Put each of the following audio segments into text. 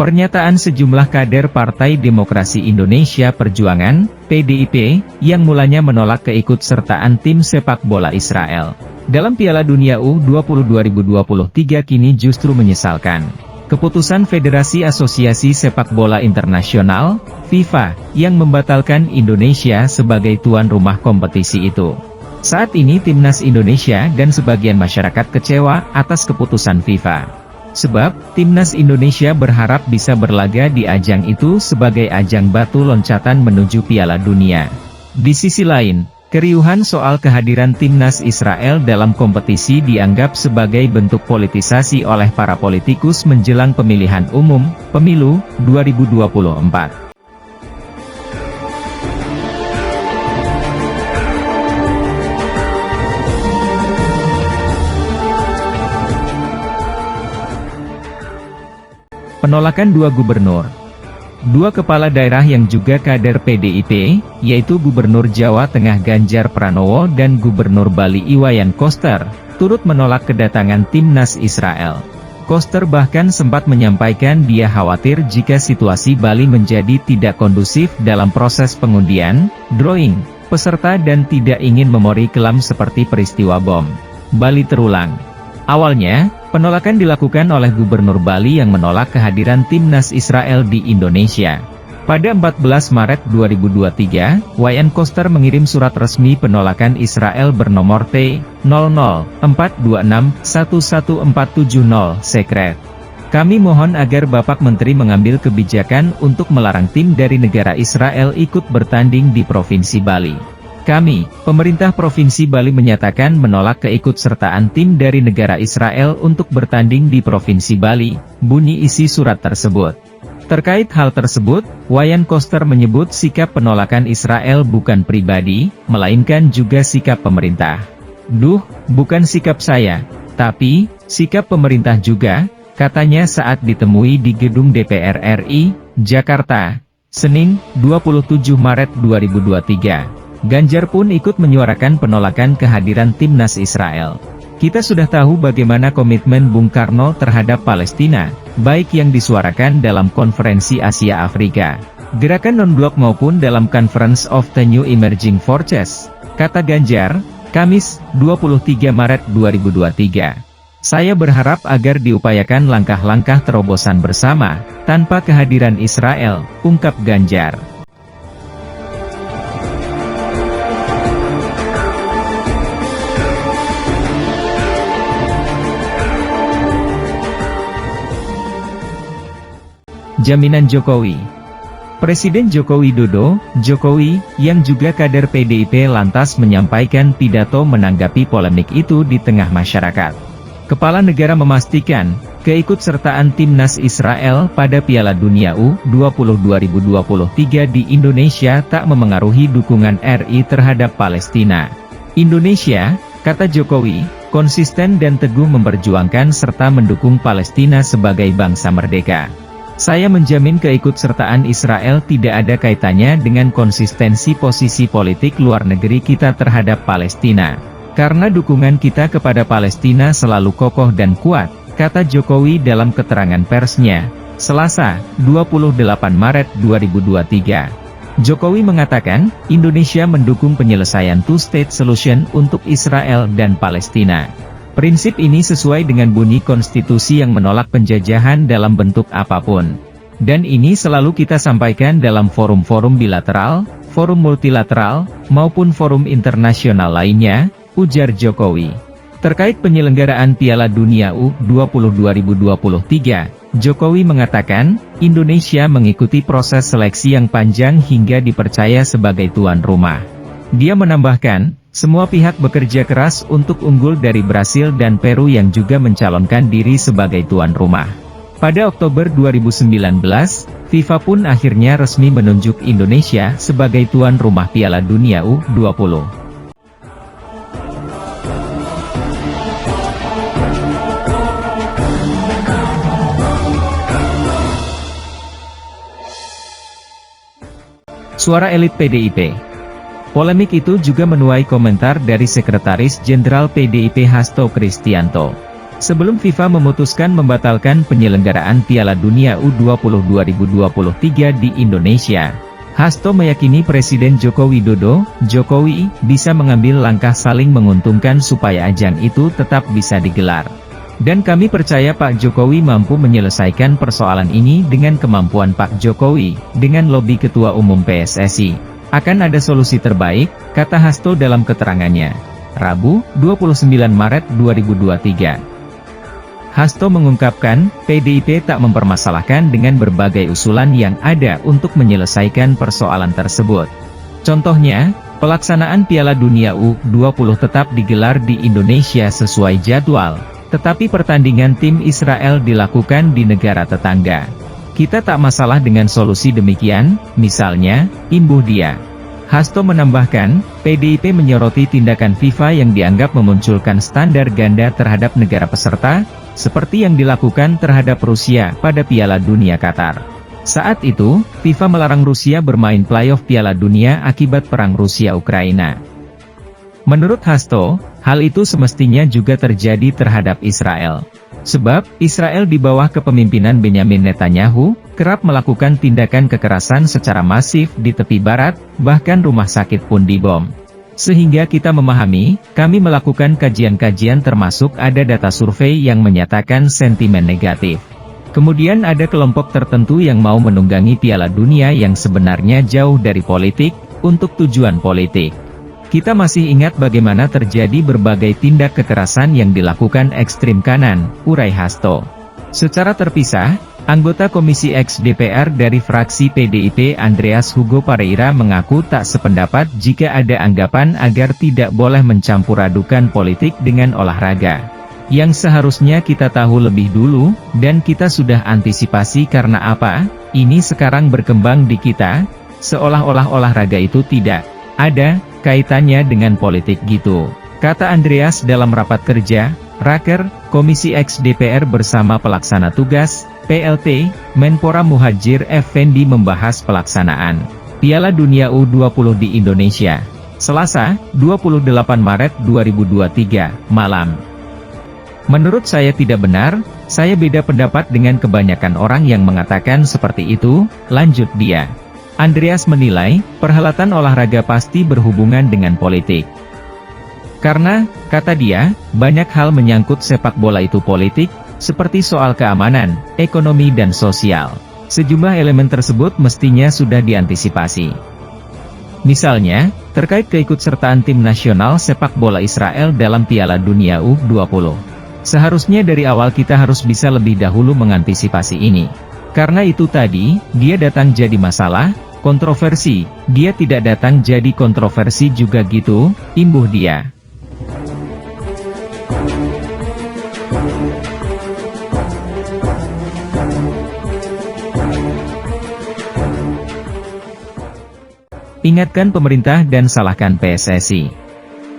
Pernyataan sejumlah kader Partai Demokrasi Indonesia Perjuangan, PDIP, yang mulanya menolak keikutsertaan tim sepak bola Israel dalam Piala Dunia U20 2023 kini justru menyesalkan keputusan Federasi Asosiasi Sepak Bola Internasional, FIFA, yang membatalkan Indonesia sebagai tuan rumah kompetisi itu. Saat ini timnas Indonesia dan sebagian masyarakat kecewa atas keputusan FIFA. Sebab, timnas Indonesia berharap bisa berlaga di ajang itu sebagai ajang batu loncatan menuju Piala Dunia. Di sisi lain, keriuhan soal kehadiran timnas Israel dalam kompetisi dianggap sebagai bentuk politisasi oleh para politikus menjelang pemilihan umum, Pemilu, 2024. Penolakan dua gubernur. Dua kepala daerah yang juga kader PDIP, yaitu Gubernur Jawa Tengah Ganjar Pranowo dan Gubernur Bali Iwayan Koster, turut menolak kedatangan timnas Israel. Koster bahkan sempat menyampaikan dia khawatir jika situasi Bali menjadi tidak kondusif dalam proses pengundian, drawing, peserta dan tidak ingin memori kelam seperti peristiwa bom Bali terulang. Awalnya, penolakan dilakukan oleh Gubernur Bali yang menolak kehadiran timnas Israel di Indonesia. Pada 14 Maret 2023, Wayan Koster mengirim surat resmi penolakan Israel bernomor T0042611470 sekret. Kami mohon agar Bapak Menteri mengambil kebijakan untuk melarang tim dari negara Israel ikut bertanding di Provinsi Bali. Kami, pemerintah Provinsi Bali menyatakan menolak keikutsertaan tim dari negara Israel untuk bertanding di Provinsi Bali, bunyi isi surat tersebut. Terkait hal tersebut, Wayan Koster menyebut sikap penolakan Israel bukan pribadi, melainkan juga sikap pemerintah. Bukan sikap saya, tapi sikap pemerintah juga, katanya saat ditemui di gedung DPR RI, Jakarta, Senin, 27 Maret 2023. Ganjar pun ikut menyuarakan penolakan kehadiran timnas Israel. Kita sudah tahu bagaimana komitmen Bung Karno terhadap Palestina, baik yang disuarakan dalam Konferensi Asia Afrika, Gerakan Non-Blok maupun dalam Conference of the New Emerging Forces, kata Ganjar, Kamis, 23 Maret 2023. Saya berharap agar diupayakan langkah-langkah terobosan bersama, tanpa kehadiran Israel, ungkap Ganjar. Jaminan Jokowi. Presiden Joko Widodo, Jokowi, yang juga kader PDIP lantas menyampaikan pidato menanggapi polemik itu di tengah masyarakat. Kepala negara memastikan, keikutsertaan timnas Israel pada Piala Dunia U20 2023 di Indonesia tak memengaruhi dukungan RI terhadap Palestina. Indonesia, kata Jokowi, konsisten dan teguh memperjuangkan serta mendukung Palestina sebagai bangsa merdeka. Saya menjamin keikutsertaan Israel tidak ada kaitannya dengan konsistensi posisi politik luar negeri kita terhadap Palestina. Karena dukungan kita kepada Palestina selalu kokoh dan kuat, kata Jokowi dalam keterangan persnya, Selasa, 28 Maret 2023. Jokowi mengatakan, Indonesia mendukung penyelesaian two-state solution untuk Israel dan Palestina. Prinsip ini sesuai dengan bunyi konstitusi yang menolak penjajahan dalam bentuk apapun. Dan ini selalu kita sampaikan dalam forum-forum bilateral, forum multilateral, maupun forum internasional lainnya, ujar Jokowi. Terkait penyelenggaraan Piala Dunia U20 2023, Jokowi mengatakan, Indonesia mengikuti proses seleksi yang panjang hingga dipercaya sebagai tuan rumah. Dia menambahkan, semua pihak bekerja keras untuk unggul dari Brasil dan Peru yang juga mencalonkan diri sebagai tuan rumah. Pada Oktober 2019, FIFA pun akhirnya resmi menunjuk Indonesia sebagai tuan rumah Piala Dunia U20. Suara elit PDIP. Polemik itu juga menuai komentar dari Sekretaris Jenderal PDIP Hasto Kristianto. Sebelum FIFA memutuskan membatalkan penyelenggaraan Piala Dunia U20 2023 di Indonesia, Hasto meyakini Presiden Joko Widodo, Jokowi, bisa mengambil langkah saling menguntungkan supaya ajang itu tetap bisa digelar. Dan kami percaya Pak Jokowi mampu menyelesaikan persoalan ini dengan kemampuan Pak Jokowi, dengan lobi Ketua Umum PSSI. Akan ada solusi terbaik, kata Hasto dalam keterangannya. Rabu, 29 Maret 2023. Hasto mengungkapkan, PDIP tak mempermasalahkan dengan berbagai usulan yang ada untuk menyelesaikan persoalan tersebut. Contohnya, pelaksanaan Piala Dunia U20 tetap digelar di Indonesia sesuai jadwal, tetapi pertandingan tim Israel dilakukan di negara tetangga. Kita tak masalah dengan solusi demikian, misalnya, imbuh dia. Hasto menambahkan, PDIP menyoroti tindakan FIFA yang dianggap memunculkan standar ganda terhadap negara peserta, seperti yang dilakukan terhadap Rusia pada Piala Dunia Qatar. Saat itu, FIFA melarang Rusia bermain playoff Piala Dunia akibat perang Rusia-Ukraina. Menurut Hasto, hal itu semestinya juga terjadi terhadap Israel. Sebab, Israel di bawah kepemimpinan Benyamin Netanyahu, kerap melakukan tindakan kekerasan secara masif di tepi barat, bahkan rumah sakit pun dibom. Sehingga kita memahami, kami melakukan kajian-kajian termasuk ada data survei yang menyatakan sentimen negatif. Kemudian ada kelompok tertentu yang mau menunggangi Piala Dunia yang sebenarnya jauh dari politik, untuk tujuan politik. Kita masih ingat bagaimana terjadi berbagai tindak kekerasan yang dilakukan ekstrim kanan, urai Hasto. Secara terpisah, anggota Komisi X DPR dari fraksi PDIP Andreas Hugo Pareira mengaku tak sependapat jika ada anggapan agar tidak boleh mencampur adukan politik dengan olahraga. Yang seharusnya kita tahu lebih dulu, dan kita sudah antisipasi karena apa, ini sekarang berkembang di kita, seolah-olah olahraga itu tidak ada kaitannya dengan politik gitu, kata Andreas dalam rapat kerja, Raker, Komisi X DPR bersama pelaksana tugas, PLT, Menpora Muhadjir Effendi membahas pelaksanaan Piala Dunia U20 di Indonesia. Selasa, 28 Maret 2023, malam. Menurut saya tidak benar, saya beda pendapat dengan kebanyakan orang yang mengatakan seperti itu, lanjut dia. Andreas menilai, perhelatan olahraga pasti berhubungan dengan politik. Karena, kata dia, banyak hal menyangkut sepak bola itu politik, seperti soal keamanan, ekonomi dan sosial. Sejumlah elemen tersebut mestinya sudah diantisipasi. Misalnya, terkait keikutsertaan tim nasional sepak bola Israel dalam Piala Dunia U20. Seharusnya dari awal kita harus bisa lebih dahulu mengantisipasi ini. Karena itu tadi, dia datang jadi masalah, kontroversi, dia tidak datang jadi kontroversi juga gitu, imbuh dia. Ingatkan pemerintah dan salahkan PSSI.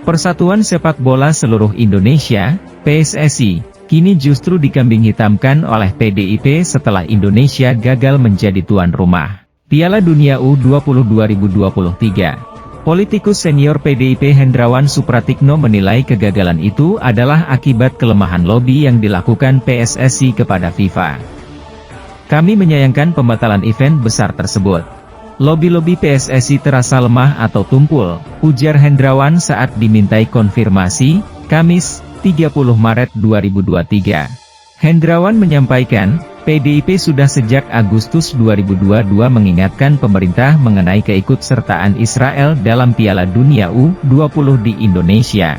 Persatuan Sepak Bola Seluruh Indonesia, PSSI, kini justru dikambing hitamkan oleh PDIP setelah Indonesia gagal menjadi tuan rumah Piala Dunia U20 2023. Politikus senior PDIP Hendrawan Supratikno menilai kegagalan itu adalah akibat kelemahan lobi yang dilakukan PSSI kepada FIFA. Kami menyayangkan pembatalan event besar tersebut. Lobi-lobi PSSI terasa lemah atau tumpul, ujar Hendrawan saat dimintai konfirmasi, Kamis, 30 Maret 2023. Hendrawan menyampaikan, PDIP sudah sejak Agustus 2022 mengingatkan pemerintah mengenai keikutsertaan Israel dalam Piala Dunia U20 di Indonesia.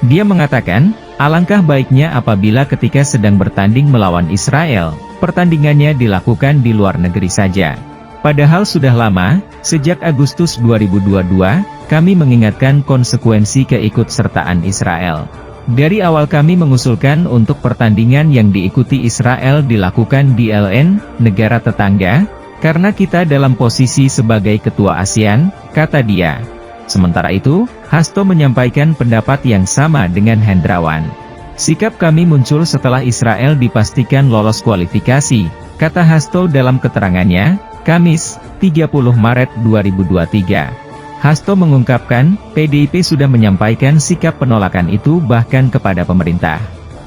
Dia mengatakan, alangkah baiknya apabila ketika sedang bertanding melawan Israel, pertandingannya dilakukan di luar negeri saja. Padahal sudah lama, sejak Agustus 2022, kami mengingatkan konsekuensi keikutsertaan Israel. Dari awal kami mengusulkan untuk pertandingan yang diikuti Israel dilakukan di LN, negara tetangga, karena kita dalam posisi sebagai ketua ASEAN, kata dia. Sementara itu, Hasto menyampaikan pendapat yang sama dengan Hendrawan. Sikap kami muncul setelah Israel dipastikan lolos kualifikasi, kata Hasto dalam keterangannya, Kamis, 30 Maret 2023. Hasto mengungkapkan, PDIP sudah menyampaikan sikap penolakan itu bahkan kepada pemerintah.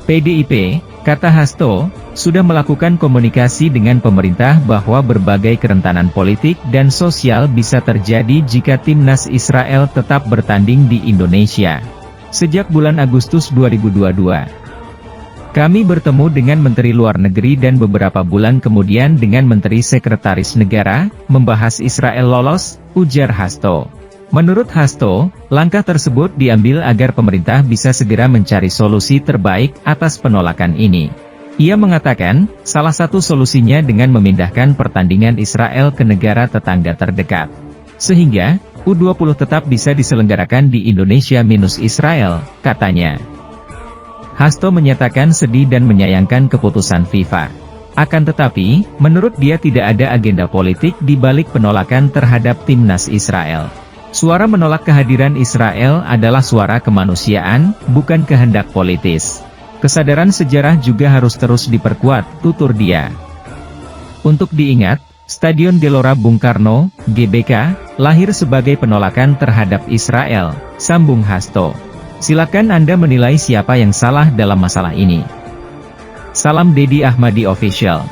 PDIP, kata Hasto, sudah melakukan komunikasi dengan pemerintah bahwa berbagai kerentanan politik dan sosial bisa terjadi jika timnas Israel tetap bertanding di Indonesia. Sejak bulan Agustus 2022, kami bertemu dengan Menteri Luar Negeri dan beberapa bulan kemudian dengan Menteri Sekretaris Negara, membahas Israel lolos, ujar Hasto. Menurut Hasto, langkah tersebut diambil agar pemerintah bisa segera mencari solusi terbaik atas penolakan ini. Ia mengatakan, salah satu solusinya dengan memindahkan pertandingan Israel ke negara tetangga terdekat. Sehingga, U20 tetap bisa diselenggarakan di Indonesia minus Israel, katanya. Hasto menyatakan sedih dan menyayangkan keputusan FIFA. Akan tetapi, menurut dia tidak ada agenda politik di balik penolakan terhadap timnas Israel. Suara menolak kehadiran Israel adalah suara kemanusiaan, bukan kehendak politis. Kesadaran sejarah juga harus terus diperkuat, tutur dia. Untuk diingat, Stadion Gelora Bung Karno, GBK, lahir sebagai penolakan terhadap Israel, sambung Hasto. Silakan Anda menilai siapa yang salah dalam masalah ini. Salam Dedi Ahmadi Official.